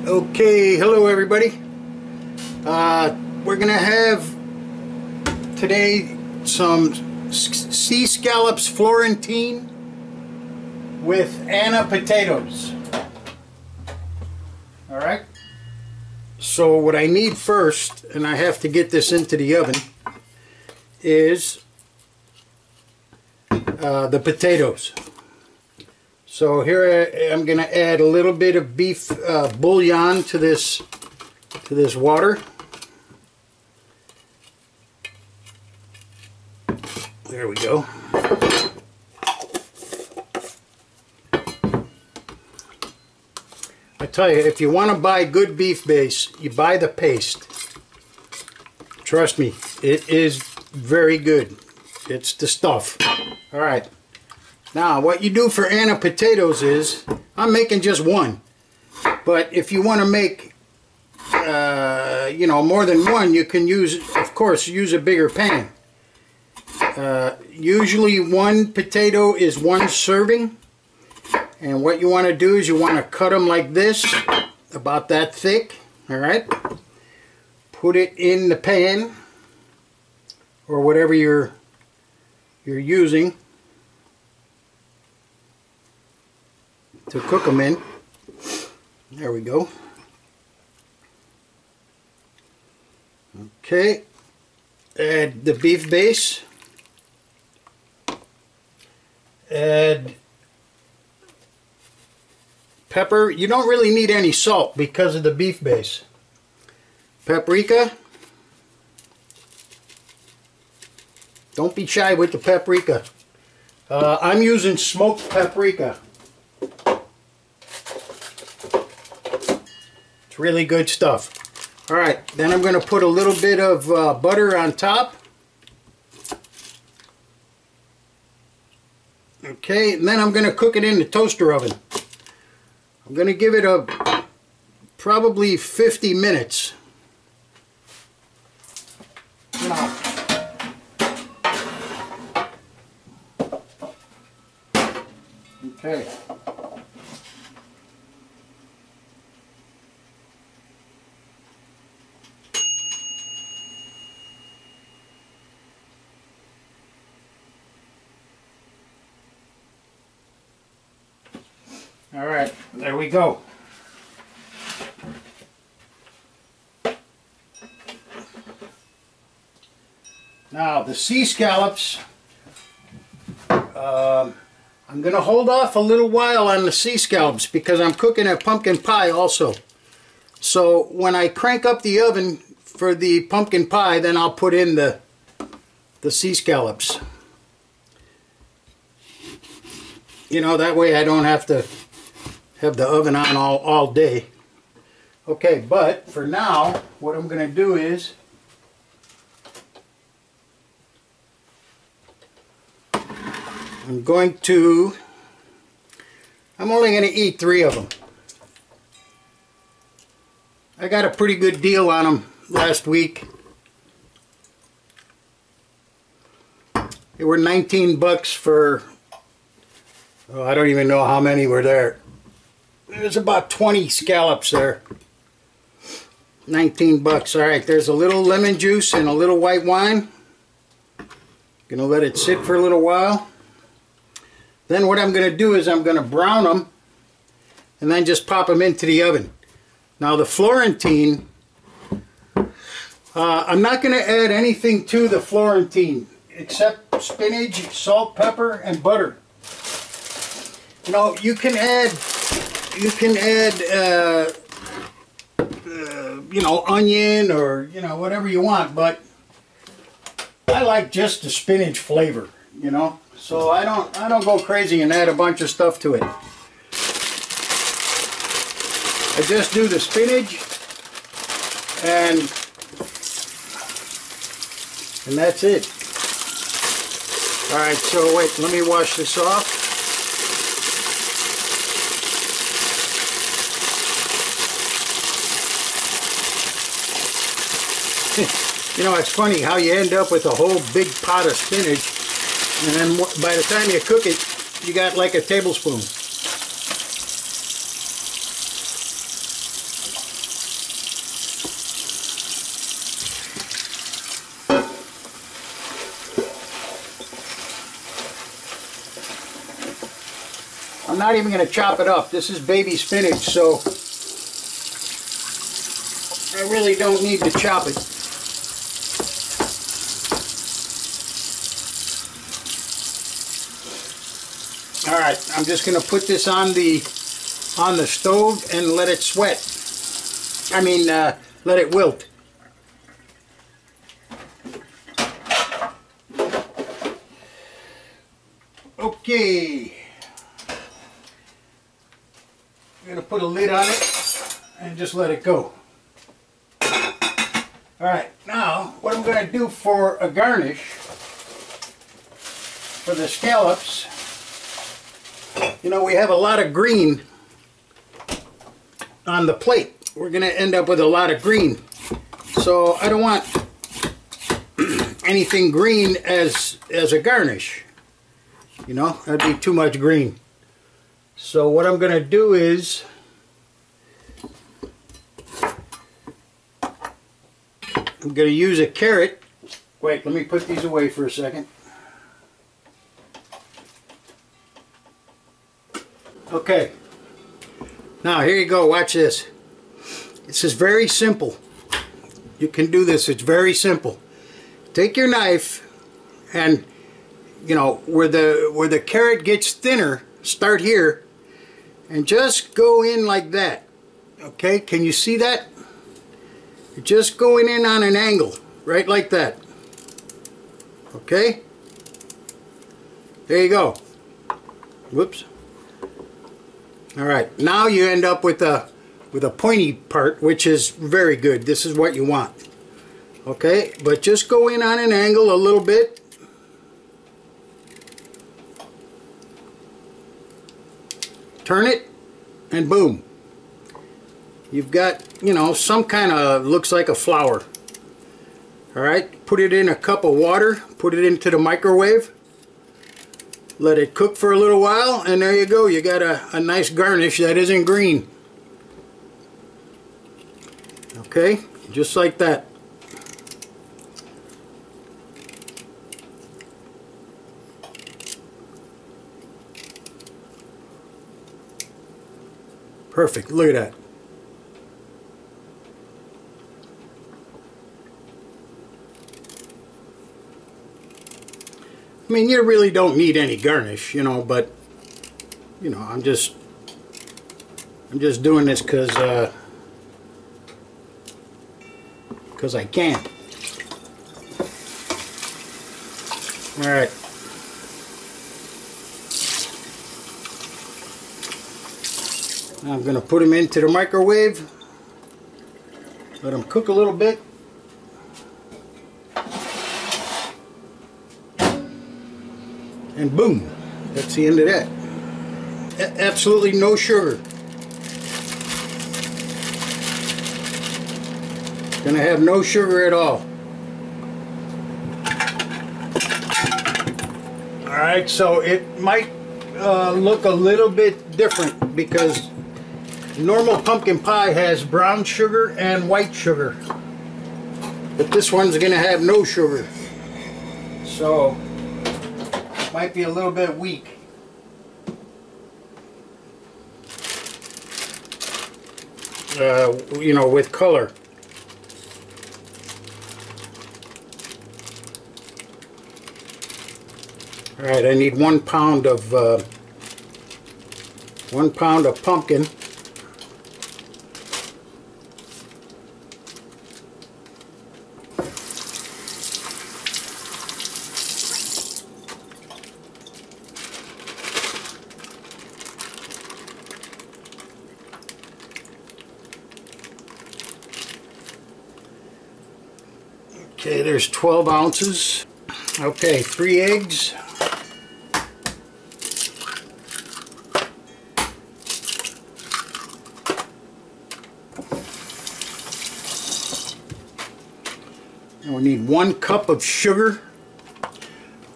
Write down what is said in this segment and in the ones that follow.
Okay, hello everybody. We're gonna have today some sea scallops florentine with Anna potatoes. Alright, so what I need first, and I have to get this into the oven, is the potatoes. So here I'm going to add a little bit of beef bouillon to this water. There we go. I tell you, if you want to buy good beef base, you buy the paste. Trust me, it is very good. It's the stuff. All right. Now, what you do for Anna potatoes is, I'm making just one. But if you want to make, you know, more than one, you can use, of course, use a bigger pan. Usually one potato is one serving. And what you want to do is you want to cut them like this, about that thick. All right. Put it in the pan, or whatever you're using to cook them in. There we go. Okay, add the beef base, add pepper. You don't really need any salt because of the beef base. Paprika. Don't be shy with the paprika. I'm using smoked paprika. It's really good stuff. Alright, then I'm going to put a little bit of butter on top. Okay, and then I'm going to cook it in the toaster oven. I'm going to give it a probably 50 minutes. Now, okay. All right, there we go. Now the sea scallops, I'm going to hold off a little while on the sea scallops because I'm cooking a pumpkin pie also. So when I crank up the oven for the pumpkin pie, then I'll put in the sea scallops. You know, that way I don't have to have the oven on all day. Okay, but for now, what I'm going to do is I'm only going to eat 3 of them. I got a pretty good deal on them last week. They were 19 bucks for, oh, I don't even know how many were there. There's about 20 scallops there. 19 bucks. All right, there's a little lemon juice and a little white wine. Gonna let it sit for a little while. Then what I'm gonna do is I'm gonna brown them and then just pop them into the oven. Now the Florentine, I'm not gonna add anything to the Florentine except spinach, salt, pepper, and butter. You know, you can add you know, onion or, you know, whatever you want, but I like just the spinach flavor, you know, so I don't go crazy and add a bunch of stuff to it. I just do the spinach and that's it. Alright, so wait, let me wash this off. You know, it's funny how you end up with a whole big pot of spinach, and then by the time you cook it, you got like a tablespoon. not even going to chop it up. This is baby spinach, so I really don't need to chop it. Alright, I'm just going to put this on the stove and let it sweat. I mean, let it wilt. Okay. I'm going to put a lid on it and just let it go. Alright, now what I'm going to do for a garnish for the scallops, you know, we have a lot of green on the plate. We're going to end up with a lot of green. So I don't want anything green as a garnish. You know, that'd be too much green. So what I'm going to do is I'm going to use a carrot. Wait, let me put these away for a second. Okay. Now here you go, watch this. This is very simple. You can do this, it's very simple. Take your knife and, you know, where the carrot gets thinner, start here and just go in like that. Okay, can you see that? You're just going in on an angle, right like that. Okay? There you go. Whoops. Alright, now you end up with a pointy part, which is very good. This is what you want. Okay, but just go in on an angle a little bit. Turn it, and boom. You've got, you know, some kind of, looks like a flower. Alright, put it in a cup of water, put it into the microwave. Let it cook for a little while, and there you go. You got a nice garnish that isn't green. Okay, just like that. Perfect, look at that. I mean, you really don't need any garnish, you know, but, you know, I'm just doing this because I can. All right. Now I'm going to put them into the microwave. Let them cook a little bit. And boom, that's the end of that. Absolutely no sugar. Gonna have no sugar at all. Alright, so it might look a little bit different because normal pumpkin pie has brown sugar and white sugar. But this one's gonna have no sugar. So might be a little bit weak. You know, with color. All right, I need 1 pound of 1 pound of pumpkin. Okay, there's 12 ounces. Okay, 3 eggs. And we need 1 cup of sugar.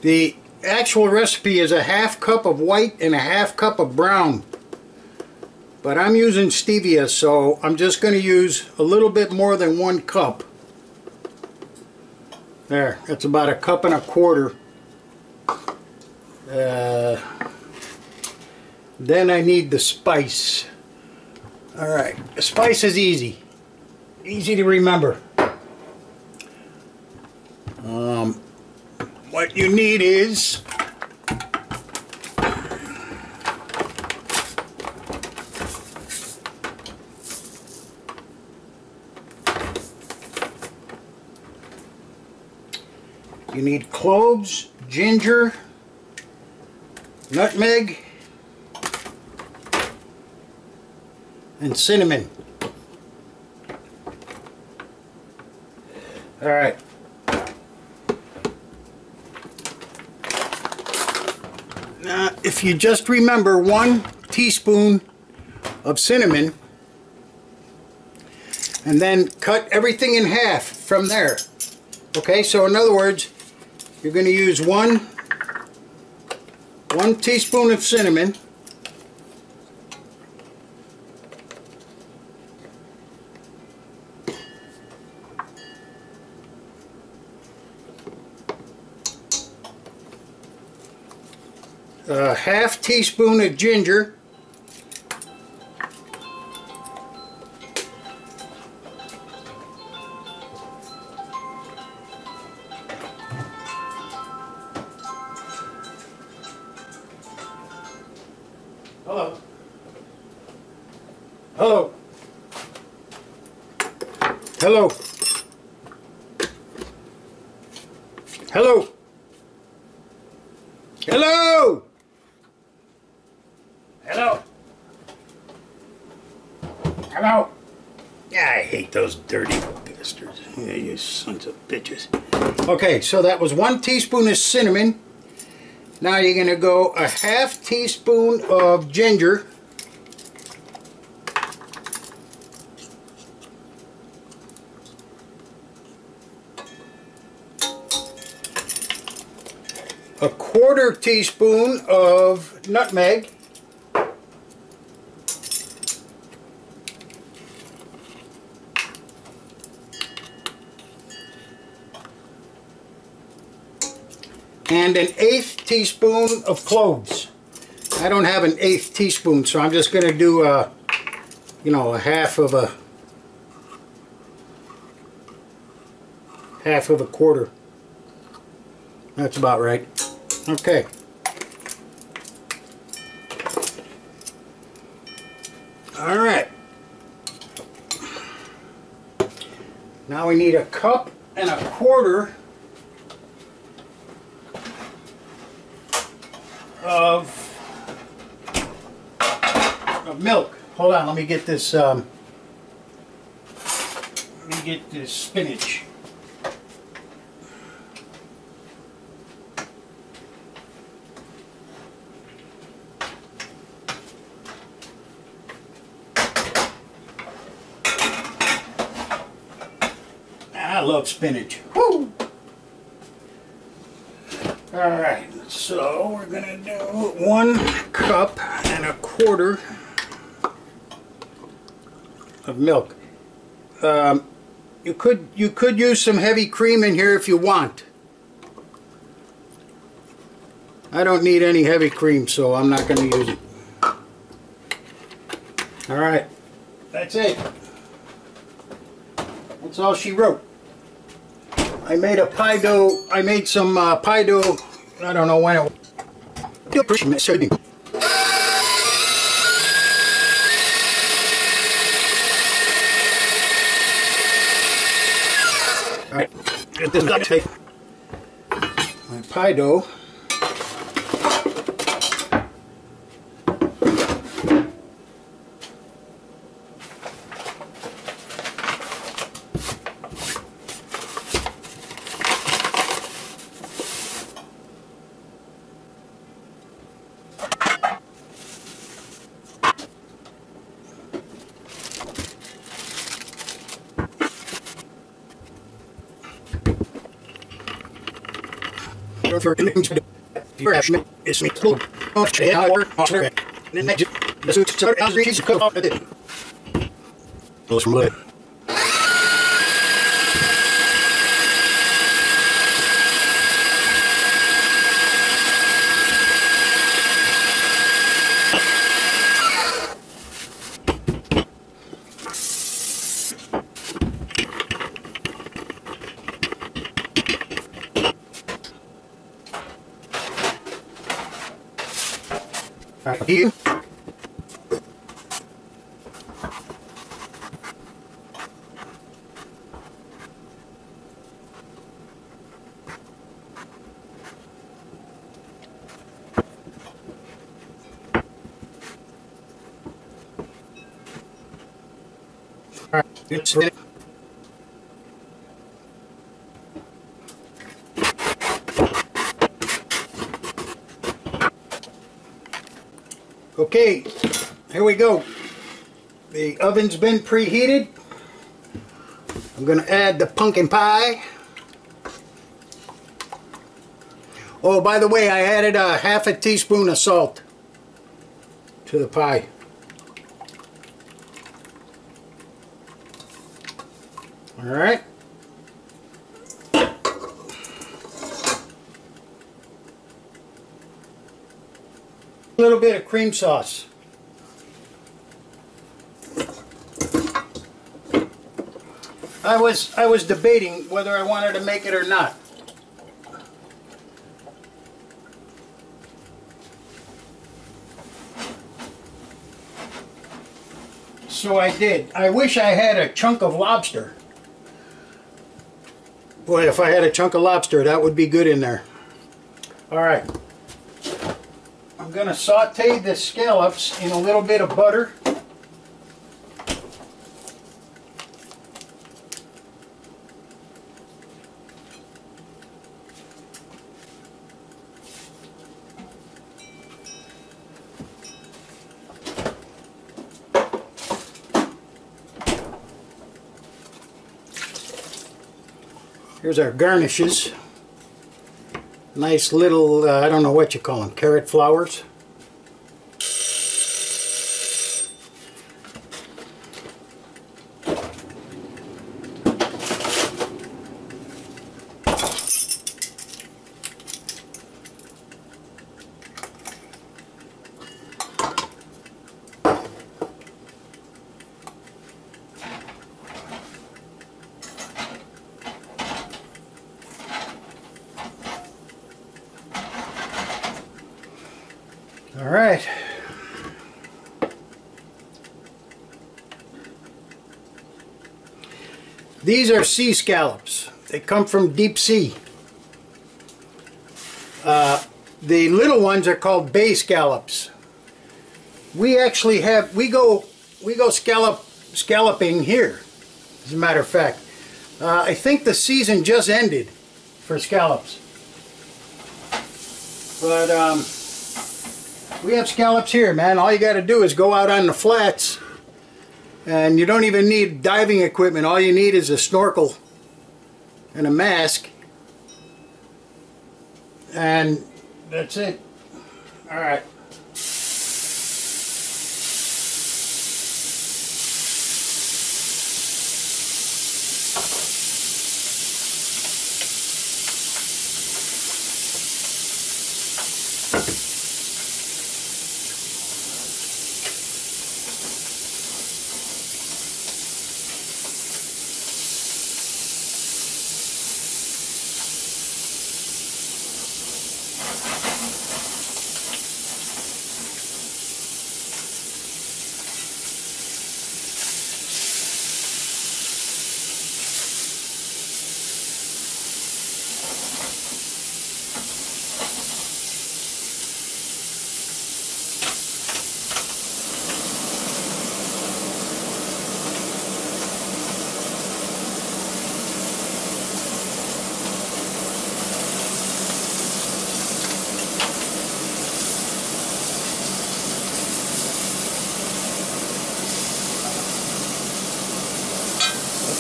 The actual recipe is a ½ cup of white and a ½ cup of brown. But I'm using stevia, so I'm just going to use a little bit more than 1 cup. There, that's about 1 1/4 cups. Then I need the spice. Alright, the spice is easy. Easy to remember. What you need is you need cloves, ginger, nutmeg, and cinnamon. All right. Now, if you just remember 1 teaspoon of cinnamon, and then cut everything in half from there. Okay, so in other words, you're going to use one teaspoon of cinnamon, a half teaspoon of ginger, hello, hello, hello, hello, hello. Hello? Hello? Yeah, I hate those dirty bastards. Yeah, you sons of bitches. Okay, so that was 1 teaspoon of cinnamon. Now you're going to go a half teaspoon of ginger. A 1/4 teaspoon of nutmeg. And an 1/8 teaspoon of cloves. I don't have an 1/8 teaspoon, so I'm just going to do a, you know, a half of a 1/4. That's about right. Okay. All right. Now we need a 1 1/4 cups of milk. Hold on, let me get this spinach. I love spinach. Woo! Alright, so we're going to do 1 1/4 cups of milk. You could use some heavy cream in here if you want. I don't need any heavy cream, so I'm not going to use it. Alright, that's it. That's all she wrote. I made a pie dough. I made some pie dough. I don't know when it was. Alright, get this duct tape. My pie dough. For it's me. Here. All right, it's ready. Okay, here we go. The oven's been preheated. I'm going to add the pumpkin pie. Oh, by the way, I added a half a teaspoon of salt to the pie. All right. A little bit of cream sauce. I was debating whether I wanted to make it or not. So I did. I wish I had a chunk of lobster. Boy, if I had a chunk of lobster, that would be good in there. All right. I'm going to saute the scallops in a little bit of butter. Here's our garnishes. Nice little, I don't know what you call them, carrot flowers. All right. These are sea scallops. They come from deep sea. The little ones are called bay scallops. We actually have, we go scalloping here, as a matter of fact. I think the season just ended for scallops. But we have scallops here, man. All you got to do is go out on the flats, and you don't even need diving equipment. All you need is a snorkel and a mask, and that's it. All right.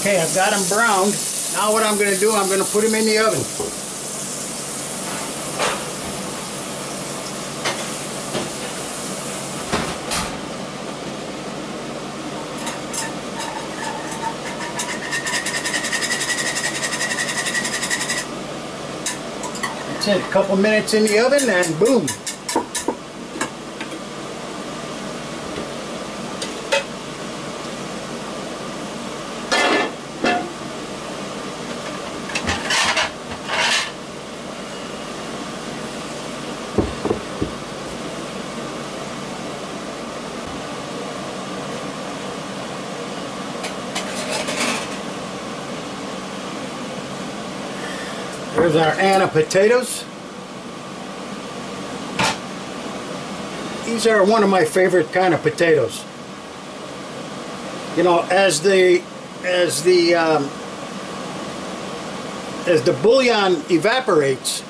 Okay, I've got them browned. Now what I'm going to do, I'm going to put them in the oven. That's it, a couple minutes in the oven and boom. There's our Anna potatoes. These are one of my favorite kind of potatoes. You know, as the bouillon evaporates,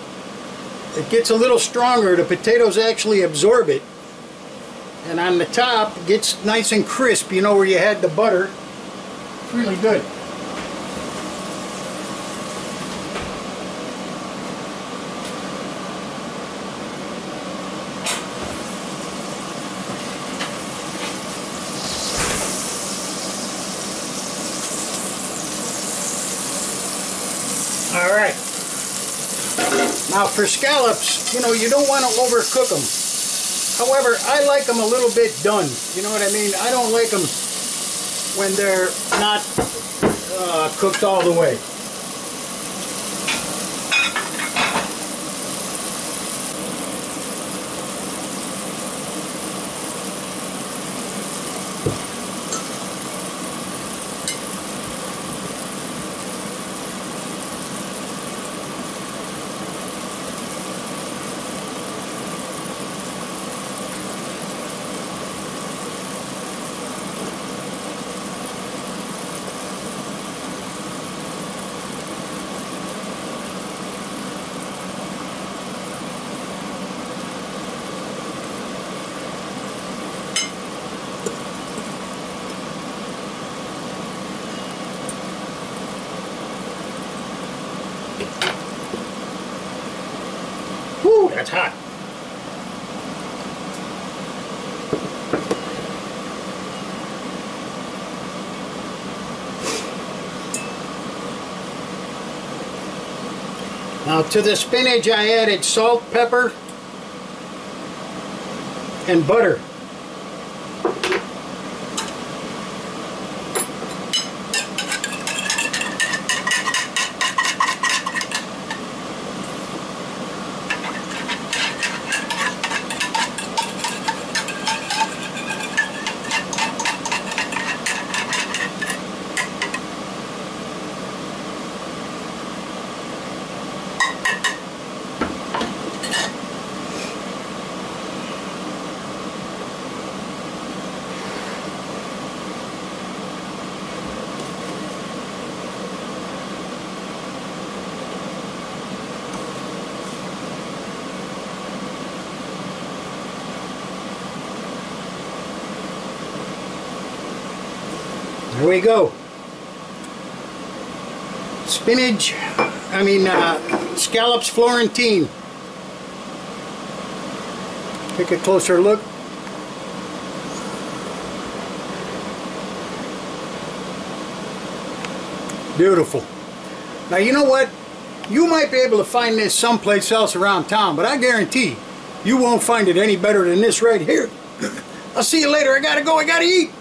it gets a little stronger. The potatoes actually absorb it, and on the top it gets nice and crisp. You know, where you had the butter. It's really good. All right. Now for scallops, you know, you don't want to overcook them. However, I like them a little bit done. You know what I mean? I don't like them when they're not cooked all the way. Whew, that's hot. Now to the spinach I added salt, pepper, and butter. There we go. Spinach, scallops Florentine. Take a closer look. Beautiful. Now you know what? You might be able to find this someplace else around town, but I guarantee you won't find it any better than this right here. I'll see you later. I gotta go. I gotta eat.